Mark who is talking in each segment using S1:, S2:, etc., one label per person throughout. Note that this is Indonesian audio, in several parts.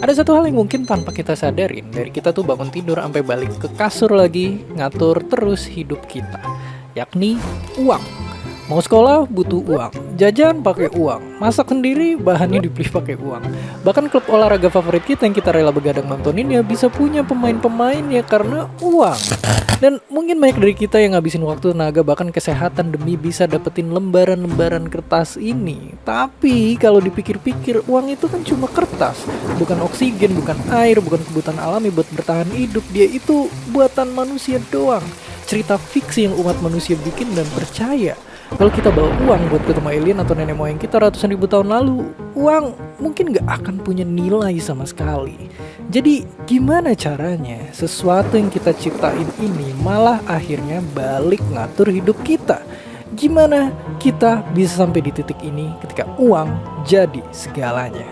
S1: Ada satu hal yang mungkin tanpa kita sadarin, dari kita tuh bangun tidur sampai balik ke kasur lagi, ngatur terus hidup kita, yakni uang. Mau sekolah butuh uang, jajan pakai uang, masak sendiri bahannya dibeli pakai uang. Bahkan klub olahraga favorit kita yang kita rela begadang nontonin ya bisa punya pemain-pemain ya karena uang. Dan mungkin banyak dari kita yang ngabisin waktu, tenaga, bahkan kesehatan demi bisa dapetin lembaran-lembaran kertas ini. Tapi kalau dipikir-pikir, uang itu kan cuma kertas, bukan oksigen, bukan air, bukan kebutuhan alami buat bertahan hidup. Dia itu buatan manusia doang, cerita fiksi yang umat manusia bikin dan percaya. Kalau kita bawa uang buat ketemu alien atau nenek moyang kita ratusan ribu tahun lalu, uang mungkin gak akan punya nilai sama sekali. Jadi gimana caranya sesuatu yang kita ciptain ini malah akhirnya balik ngatur hidup kita? Gimana kita bisa sampai di titik ini ketika uang jadi segalanya?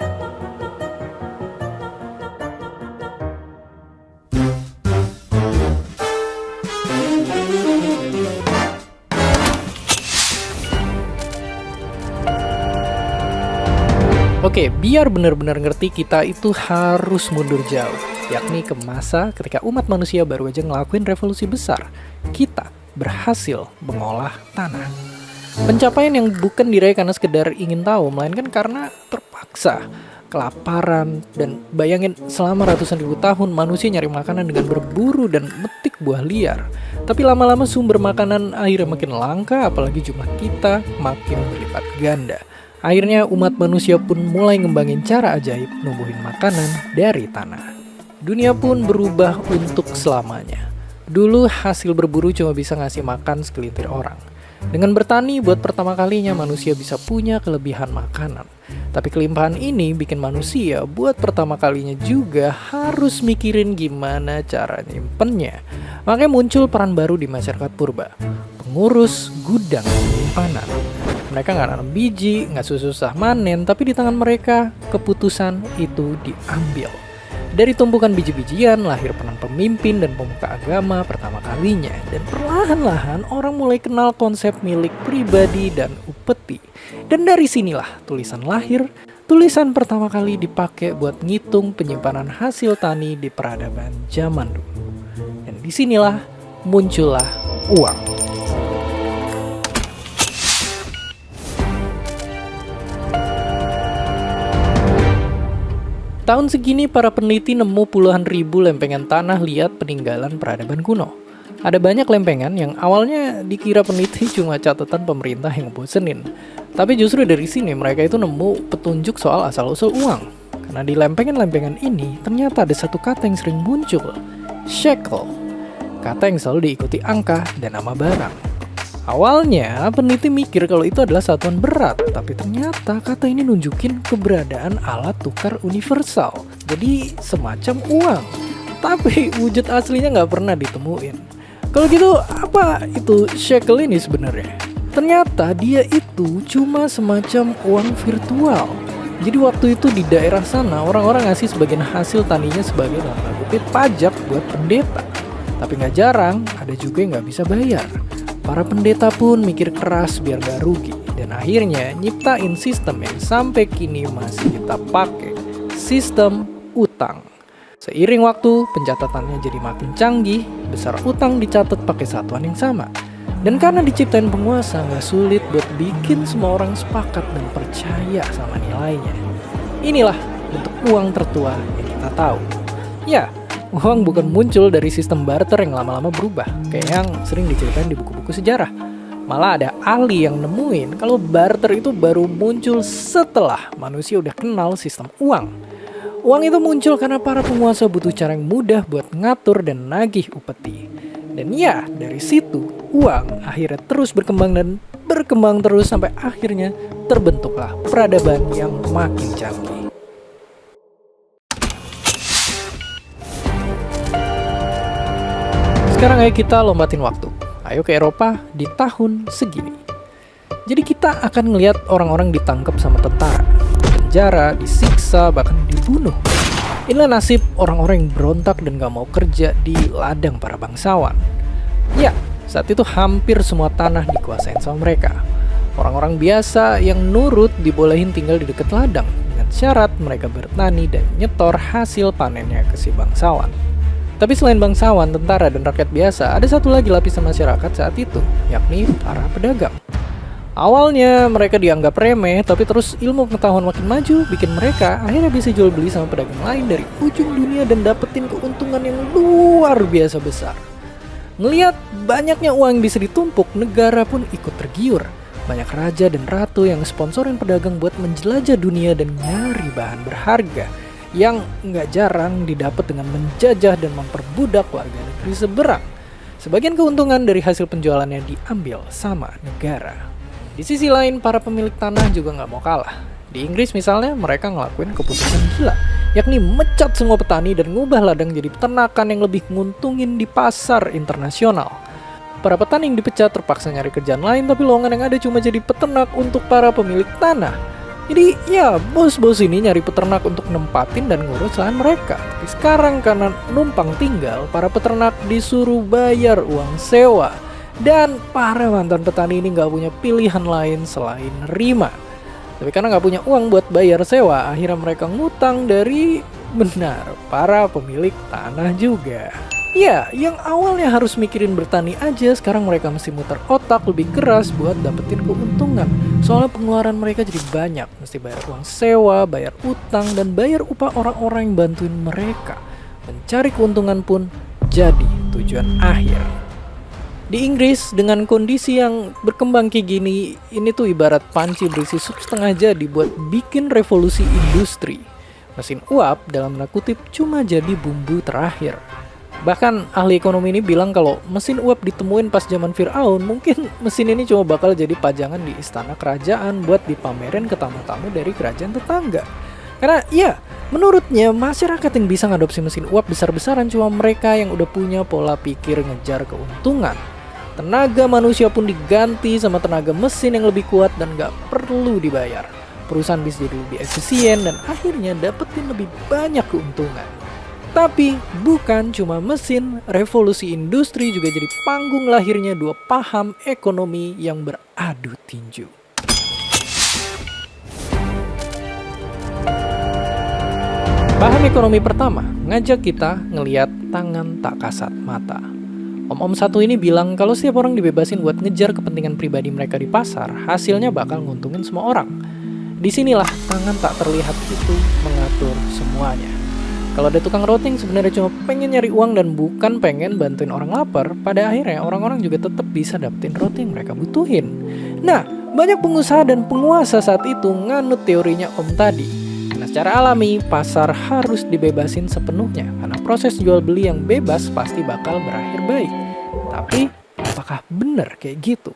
S1: Oke, biar benar-benar ngerti kita itu harus mundur jauh, yakni ke masa ketika umat manusia baru aja ngelakuin revolusi besar. Kita berhasil mengolah tanah. Pencapaian yang bukan diraih karena sekedar ingin tahu, melainkan karena terpaksa, kelaparan, dan bayangin selama ratusan ribu tahun manusia nyari makanan dengan berburu dan metik buah liar. Tapi lama-lama sumber makanan akhirnya makin langka, apalagi jumlah kita makin berlipat ganda. Akhirnya umat manusia pun mulai ngembangin cara ajaib numbuhin makanan dari tanah. Dunia pun berubah untuk selamanya. Dulu hasil berburu cuma bisa ngasih makan segelintir orang. Dengan bertani buat pertama kalinya manusia bisa punya kelebihan makanan. Tapi kelimpahan ini bikin manusia buat pertama kalinya juga harus mikirin gimana cara nyimpennya. Makanya muncul peran baru di masyarakat purba, pengurus gudang penyimpanan. Mereka nggak nanam biji, nggak susah manen, tapi di tangan mereka keputusan itu diambil. Dari tumpukan biji-bijian lahir peran pemimpin dan pemuka agama pertama kalinya. Dan perlahan-lahan orang mulai kenal konsep milik pribadi dan upeti. Dan dari sinilah tulisan lahir. Tulisan pertama kali dipakai buat ngitung penyimpanan hasil tani di peradaban zaman dulu. Dan disinilah muncullah uang. Tahun segini para peneliti nemu puluhan ribu lempengan tanah liat peninggalan peradaban kuno. Ada banyak lempengan yang awalnya dikira peneliti cuma catatan pemerintah yang bosenin. Tapi justru dari sini mereka itu nemu petunjuk soal asal-usul uang. Karena di lempengan-lempengan ini ternyata ada satu kata yang sering muncul, shekel. Kata yang selalu diikuti angka dan nama barang. Awalnya peneliti mikir kalau itu adalah satuan berat, tapi ternyata kata ini nunjukin keberadaan alat tukar universal. Jadi semacam uang, tapi wujud aslinya nggak pernah ditemuin. Kalau gitu apa itu shekel ini sebenarnya? Ternyata dia itu cuma semacam uang virtual. Jadi waktu itu di daerah sana orang-orang ngasih sebagian hasil taninya sebagai pajak buat pendeta. Tapi nggak jarang ada juga yang nggak bisa bayar. Para pendeta pun mikir keras biar gak rugi. Dan akhirnya nyiptain sistem yang sampai kini masih kita pakai. Sistem utang. Seiring waktu, pencatatannya jadi makin canggih. Besar utang dicatat pakai satuan yang sama. Dan karena diciptain penguasa, gak sulit buat bikin semua orang sepakat dan percaya sama nilainya. Inilah bentuk uang tertua yang kita tahu. Ya, uang bukan muncul dari sistem barter yang lama-lama berubah, kayak yang sering diceritain di buku-buku sejarah. Malah ada ahli yang nemuin kalau barter itu baru muncul setelah manusia udah kenal sistem uang. Uang itu muncul karena para penguasa butuh cara yang mudah buat ngatur dan nagih upeti. Dan ya, dari situ uang akhirnya terus berkembang dan berkembang terus sampai akhirnya terbentuklah peradaban yang makin canggih. Sekarang ayo kita lombatin waktu. Ayo ke Eropa di tahun segini. Jadi kita akan ngelihat orang-orang ditangkap sama tentara, penjara, disiksa, bahkan dibunuh. Inilah nasib orang-orang yang berontak dan gak mau kerja di ladang para bangsawan. Ya, saat itu hampir semua tanah dikuasain sama mereka. Orang-orang biasa yang nurut dibolehin tinggal di dekat ladang dengan syarat mereka bertani dan nyetor hasil panennya ke si bangsawan. Tapi selain bangsawan, tentara, dan rakyat biasa, ada satu lagi lapisan masyarakat saat itu, yakni para pedagang. Awalnya mereka dianggap remeh, tapi terus ilmu pengetahuan makin maju, bikin mereka akhirnya bisa jual beli sama pedagang lain dari ujung dunia dan dapetin keuntungan yang luar biasa besar. Ngelihat banyaknya uang yang bisa ditumpuk, negara pun ikut tergiur. Banyak raja dan ratu yang sponsorin pedagang buat menjelajah dunia dan nyari bahan berharga yang nggak jarang didapat dengan menjajah dan memperbudak warga negeri seberang. Sebagian keuntungan dari hasil penjualannya diambil sama negara. Di sisi lain, para pemilik tanah juga nggak mau kalah. Di Inggris misalnya, mereka ngelakuin keputusan gila, yakni mecat semua petani dan ngubah ladang jadi peternakan yang lebih nguntungin di pasar internasional. Para petani yang dipecat terpaksa nyari kerjaan lain, tapi lowongan yang ada cuma jadi peternak untuk para pemilik tanah. Jadi ya, bos-bos ini nyari peternak untuk nempatin dan ngurus lahan mereka. Tapi sekarang karena numpang tinggal, para peternak disuruh bayar uang sewa. Dan para mantan petani ini nggak punya pilihan lain selain nerima. Tapi karena nggak punya uang buat bayar sewa, akhirnya mereka ngutang dari para pemilik tanah juga. Ya, yang awalnya harus mikirin bertani aja, sekarang mereka mesti muter otak lebih keras buat dapetin keuntungan. Soalnya pengeluaran mereka jadi banyak, mesti bayar uang sewa, bayar utang, dan bayar upah orang-orang yang bantuin mereka. Mencari keuntungan pun jadi tujuan akhir. Di Inggris, dengan kondisi yang berkembang kayak gini, ini tuh ibarat panci berisi sup setengah jadi buat bikin revolusi industri. Mesin uap dalam tanda kutip cuma jadi bumbu terakhir. Bahkan ahli ekonomi ini bilang kalau mesin uap ditemuin pas zaman Fir'aun, mungkin mesin ini cuma bakal jadi pajangan di istana kerajaan buat dipamerin ke tamu-tamu dari kerajaan tetangga. Karena ya, menurutnya masyarakat yang bisa ngadopsi mesin uap besar-besaran cuma mereka yang udah punya pola pikir ngejar keuntungan. Tenaga manusia pun diganti sama tenaga mesin yang lebih kuat dan gak perlu dibayar. Perusahaan bisa jadi lebih efisien dan akhirnya dapetin lebih banyak keuntungan. Tapi bukan cuma mesin, revolusi industri juga jadi panggung lahirnya dua paham ekonomi yang beradu tinju. Paham ekonomi pertama ngajak kita ngeliat tangan tak kasat mata. Om-om satu ini bilang kalau setiap orang dibebasin buat ngejar kepentingan pribadi mereka di pasar, hasilnya bakal nguntungin semua orang. Disinilah tangan tak terlihat itu mengatur semuanya. Kalau ada tukang roti yang sebenarnya cuma pengen nyari uang dan bukan pengen bantuin orang lapar, pada akhirnya orang-orang juga tetap bisa dapetin roti yang mereka butuhin. Nah, banyak pengusaha dan penguasa saat itu nganut teorinya Om tadi. Nah, secara alami, pasar harus dibebasin sepenuhnya karena proses jual beli yang bebas pasti bakal berakhir baik. Tapi, apakah benar kayak gitu?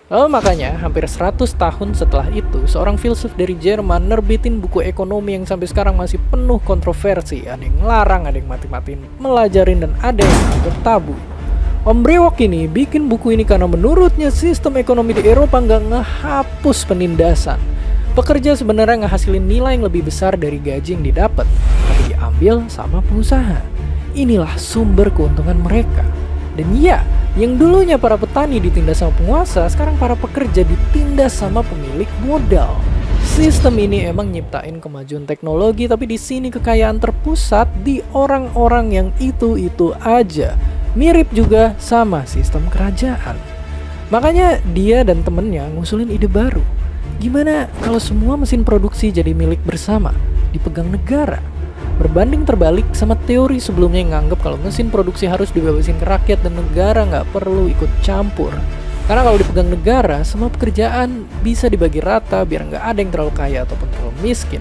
S1: Lalu makanya, hampir 100 tahun setelah itu, seorang filsuf dari Jerman nerbitin buku ekonomi yang sampai sekarang masih penuh kontroversi. Ada yang ngelarang, ada yang mati-matiin melajarin, dan ada yang anggap tabu. Om Brewok ini bikin buku ini karena menurutnya sistem ekonomi di Eropa nggak ngehapus penindasan. Pekerja sebenarnya ngehasilin nilai yang lebih besar dari gaji yang didapat, tapi diambil sama pengusaha. Inilah sumber keuntungan mereka. Dan ya, yang dulunya para petani ditindas sama penguasa, sekarang para pekerja ditindas sama pemilik modal. Sistem ini emang nyiptain kemajuan teknologi, tapi di sini kekayaan terpusat di orang-orang yang itu-itu aja. Mirip juga sama sistem kerajaan. Makanya dia dan temennya ngusulin ide baru. Gimana kalau semua mesin produksi jadi milik bersama, dipegang negara? Berbanding terbalik sama teori sebelumnya yang nganggep kalau mesin produksi harus dibebasin ke rakyat dan negara nggak perlu ikut campur. Karena kalau dipegang negara, semua pekerjaan bisa dibagi rata biar nggak ada yang terlalu kaya ataupun terlalu miskin.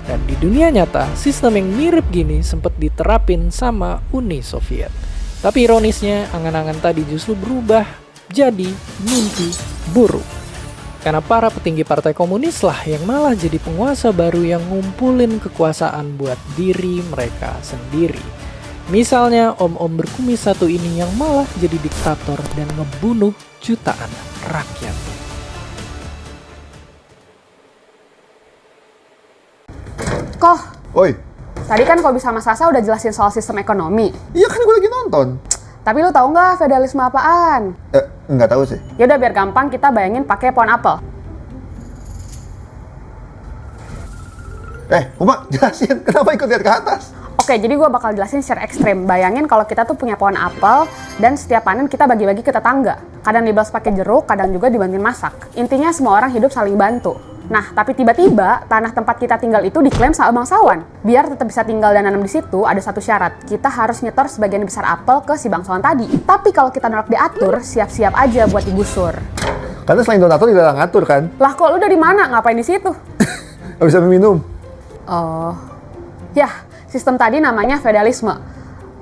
S1: Dan di dunia nyata, sistem yang mirip gini sempat diterapin sama Uni Soviet. Tapi ironisnya, angan-angan tadi justru berubah jadi mimpi buruk. Karena para petinggi partai komunis lah yang malah jadi penguasa baru yang ngumpulin kekuasaan buat diri mereka sendiri. Misalnya om-om berkumis satu ini yang malah jadi diktator dan ngebunuh jutaan rakyat.
S2: Koh,
S3: Oi,
S2: tadi kan Kobi sama Sasa udah jelasin soal sistem ekonomi.
S3: iya kan gue lagi nonton.
S2: Tapi lu tahu nggak feudalisme apaan?
S3: Nggak tahu sih.
S2: Yaudah biar gampang kita bayangin pakai pohon apel.
S3: Uma, jelasin kenapa ikut lihat ke atas?
S2: Oke, jadi gue bakal jelasin secara ekstrim. Bayangin kalau kita tuh punya pohon apel dan setiap panen kita bagi-bagi ke tetangga. Kadang dibalas pakai jeruk, kadang juga dibantuin masak. Intinya semua orang hidup saling bantu. Nah, tapi tiba-tiba tanah tempat kita tinggal itu diklaim sama bangsawan. Biar tetap bisa tinggal dan nanam di situ, ada satu syarat. Kita harus nyetor sebagian besar apel ke si bangsawan tadi. Tapi kalau kita nolak diatur, siap-siap aja buat digusur.
S3: Karena selain donatur juga ngatur kan?
S2: Lah, kok lu dari mana? Ngapain di situ?
S3: Gak bisa minum.
S2: Oh, ya, sistem tadi namanya feudalisme.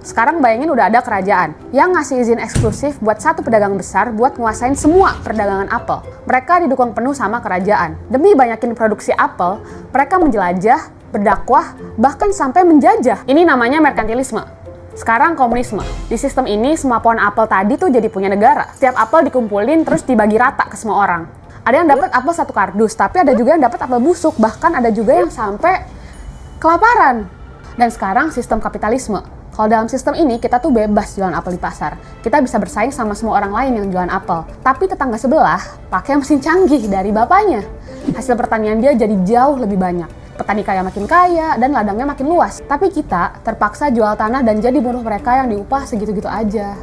S2: Sekarang bayangin udah ada kerajaan yang ngasih izin eksklusif buat satu pedagang besar buat nguasain semua perdagangan apel. Mereka didukung penuh sama kerajaan. Demi banyakin produksi apel, mereka menjelajah, berdakwah, bahkan sampai menjajah. Ini namanya merkantilisme. Sekarang komunisme. Di sistem ini semua pohon apel tadi tuh jadi punya negara. Setiap apel dikumpulin terus dibagi rata ke semua orang. Ada yang dapat apel satu kardus, tapi ada juga yang dapat apel busuk. Bahkan ada juga yang sampai kelaparan. Dan sekarang sistem kapitalisme. Kalau dalam sistem ini kita tuh bebas jualan apel di pasar. Kita bisa bersaing sama semua orang lain yang jualan apel. Tapi tetangga sebelah pakai mesin canggih dari bapaknya. Hasil pertanian dia jadi jauh lebih banyak. Petani kaya makin kaya dan ladangnya makin luas. Tapi kita terpaksa jual tanah dan jadi buruh mereka yang diupah segitu-gitu aja.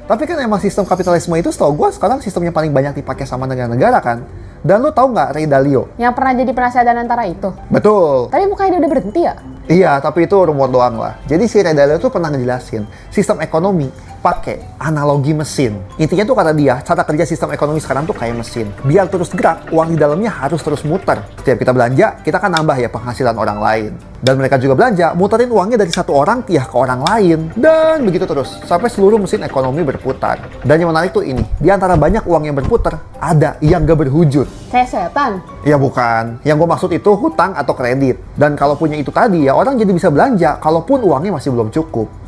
S3: Tapi kan emang sistem kapitalisme itu setahu gue sekarang sistem yang paling banyak dipakai sama negara-negara kan? Dan lo tau nggak Ray Dalio?
S2: Yang pernah jadi penasihat antara itu.
S3: Betul.
S2: Tapi bukannya dia udah berhenti ya?
S3: Iya, tapi itu rumor doang lah. Jadi si Ray Dalio tuh pernah ngejelasin sistem ekonomi pakai analogi mesin. Intinya tuh kata dia, cara kerja sistem ekonomi sekarang tuh kayak mesin. Biar terus gerak, uang di dalamnya harus terus muter. Setiap kita belanja, kita kan nambah ya penghasilan orang lain. Dan mereka juga belanja, muterin uangnya dari satu orang ke orang lain. Dan begitu terus, sampai seluruh mesin ekonomi berputar. Dan yang menarik tuh ini, di antara banyak uang yang berputar, ada yang gak berwujud.
S2: Kayak setan.
S3: Ya bukan, yang gue maksud itu hutang atau kredit. Dan kalau punya itu tadi ya orang jadi bisa belanja, kalaupun uangnya masih belum cukup.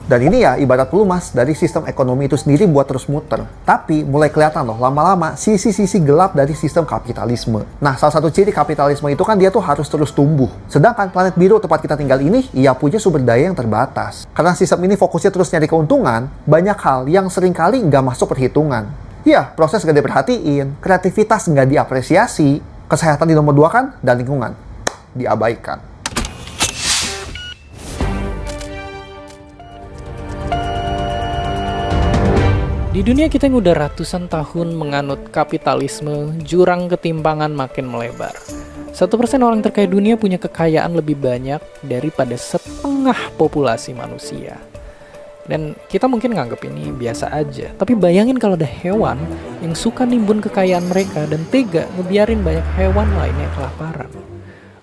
S3: Dan ini ya ibarat pelumas dari sistem ekonomi itu sendiri buat terus muter. Tapi mulai kelihatan loh lama-lama sisi-sisi gelap dari sistem kapitalisme. Nah, salah satu ciri kapitalisme itu kan dia tuh harus terus tumbuh. Sedangkan planet biru tempat kita tinggal ini, ia punya sumber daya yang terbatas. Karena sistem ini fokusnya terus nyari keuntungan, banyak hal yang seringkali nggak masuk perhitungan. Ya, proses nggak diperhatiin, kreativitas nggak diapresiasi, kesehatan di nomor 2 kan, dan lingkungan diabaikan.
S1: Di dunia kita yang udah ratusan tahun menganut kapitalisme, jurang ketimpangan makin melebar. 1% orang terkaya dunia punya kekayaan lebih banyak daripada setengah populasi manusia. Dan kita mungkin nganggep ini biasa aja. Tapi bayangin kalau ada hewan yang suka nimbun kekayaan mereka dan tega ngebiarin banyak hewan lainnya kelaparan.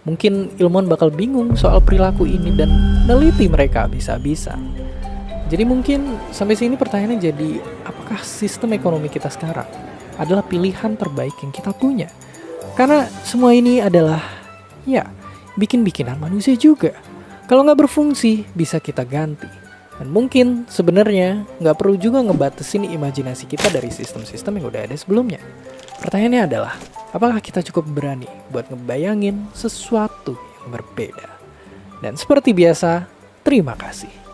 S1: Mungkin ilmuwan bakal bingung soal perilaku ini dan neliti mereka habis-habisan. Jadi mungkin sampai sini pertanyaannya jadi, apakah sistem ekonomi kita sekarang adalah pilihan terbaik yang kita punya? Karena semua ini adalah, ya, bikin-bikinan manusia juga. Kalau nggak berfungsi, bisa kita ganti. Dan mungkin sebenarnya nggak perlu juga ngebatasin imajinasi kita dari sistem-sistem yang udah ada sebelumnya. Pertanyaannya adalah, apakah kita cukup berani buat ngebayangin sesuatu yang berbeda? Dan seperti biasa, terima kasih.